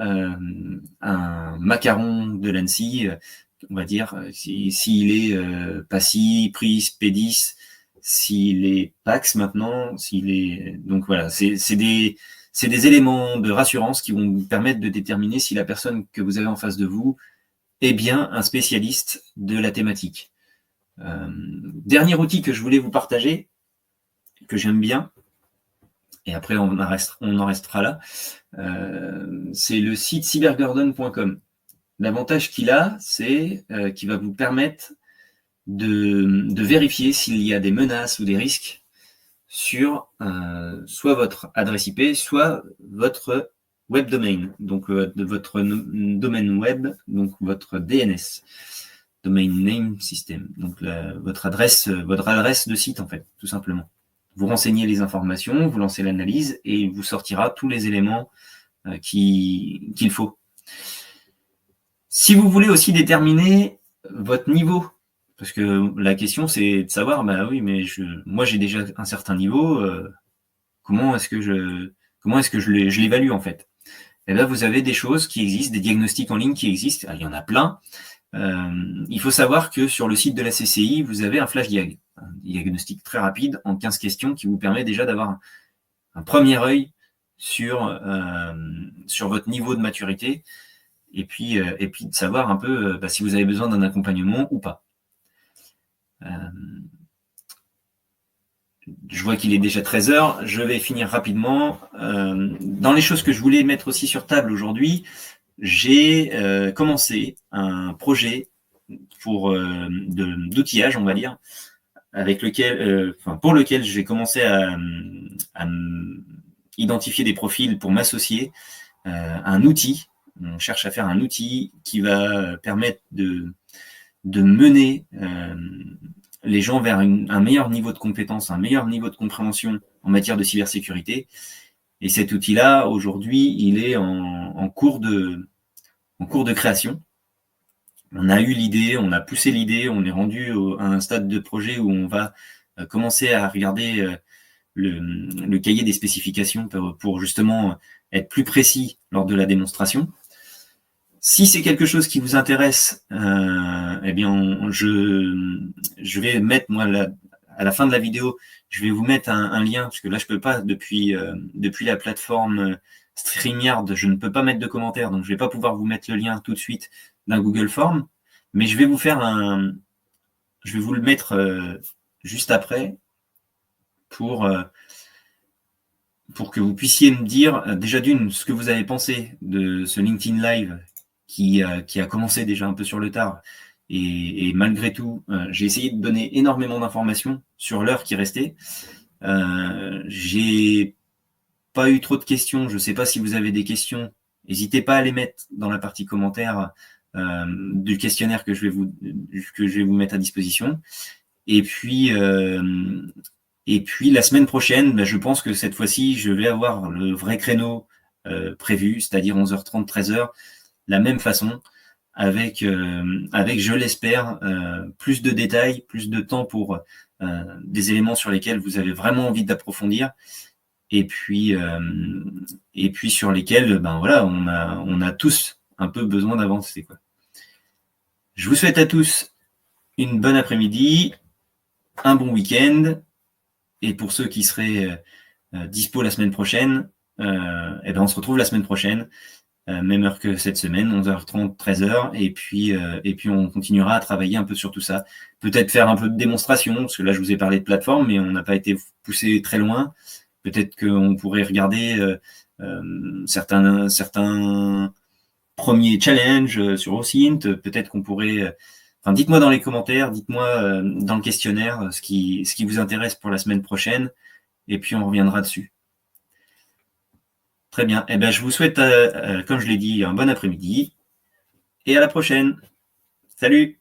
un macaron de l'ANSSI, on va dire, s'il est PASSI, PRIS, P10, s'il est PAX maintenant, s'il est... Donc voilà, c'est des éléments de rassurance qui vont vous permettre de déterminer si la personne que vous avez en face de vous est bien un spécialiste de la thématique. Dernier outil que je voulais vous partager, que j'aime bien, et après on en restera là, c'est le site cybergordon.com. L'avantage qu'il a, c'est qu'il va vous permettre de vérifier s'il y a des menaces ou des risques sur soit votre adresse IP, soit votre web domain, donc votre domaine web, donc votre DNS, Domain Name System, donc votre adresse de site en fait, tout simplement. Vous renseignez les informations, vous lancez l'analyse et il vous sortira tous les éléments qu'il faut. Si vous voulez aussi déterminer votre niveau, parce que la question c'est de savoir, bah oui, mais moi j'ai déjà un certain niveau, comment est-ce que je l'évalue en fait? Et là vous avez des choses qui existent, des diagnostics en ligne qui existent, il y en a plein. Il faut savoir que sur le site de la CCI, vous avez un flash diag, un diagnostic très rapide en 15 questions qui vous permet déjà d'avoir un premier œil sur votre niveau de maturité et puis de savoir un peu si vous avez besoin d'un accompagnement ou pas. Je vois qu'il est déjà 13h, je vais finir rapidement. Dans les choses que je voulais mettre aussi sur table aujourd'hui, j'ai commencé un projet d'outillage, on va dire, pour lequel je vais commencer à identifier des profils pour m'associer à un outil. On cherche à faire un outil qui va permettre de mener les gens vers un meilleur niveau de compétence, un meilleur niveau de compréhension en matière de cybersécurité. Et cet outil-là, aujourd'hui, il est en cours de création. On a eu l'idée, on a poussé l'idée, on est rendu à un stade de projet où on va commencer à regarder le cahier des spécifications pour justement être plus précis lors de la démonstration. Si c'est quelque chose qui vous intéresse, eh bien, je vais mettre, moi, à la fin de la vidéo, je vais vous mettre un lien, parce que là, je peux pas, depuis la plateforme StreamYard, je ne peux pas mettre de commentaires, donc je vais pas pouvoir vous mettre le lien tout de suite d'un Google Form, mais je vais vous le mettre juste après pour que vous puissiez me dire, déjà d'une, ce que vous avez pensé de ce LinkedIn Live qui a commencé déjà un peu sur le tard. Et malgré tout, j'ai essayé de donner énormément d'informations sur l'heure qui restait. J'ai pas eu trop de questions. Je ne sais pas si vous avez des questions. N'hésitez pas à les mettre dans la partie commentaire du questionnaire que je vais vous mettre à disposition. Et puis la semaine prochaine, je pense que cette fois-ci, je vais avoir le vrai créneau prévu, c'est-à-dire 11h30, 13h, la même façon, avec je l'espère, plus de détails, plus de temps pour des éléments sur lesquels vous avez vraiment envie d'approfondir, et puis sur lesquels, voilà, on a tous un peu besoin d'avancer, quoi. Je vous souhaite à tous une bonne après-midi, un bon week-end, et pour ceux qui seraient dispo la semaine prochaine, on se retrouve la semaine prochaine, même heure que cette semaine, 11h30, 13h, et puis on continuera à travailler un peu sur tout ça. Peut-être faire un peu de démonstration, parce que là je vous ai parlé de plateforme, mais on n'a pas été poussé très loin. Peut-être qu'on pourrait regarder certains premiers challenges sur OSINT, peut-être qu'on pourrait... dites-moi dans les commentaires, dites-moi dans le questionnaire ce qui vous intéresse pour la semaine prochaine, et puis on reviendra dessus. Très bien. Je vous souhaite, comme je l'ai dit, un bon après-midi, et à la prochaine. Salut!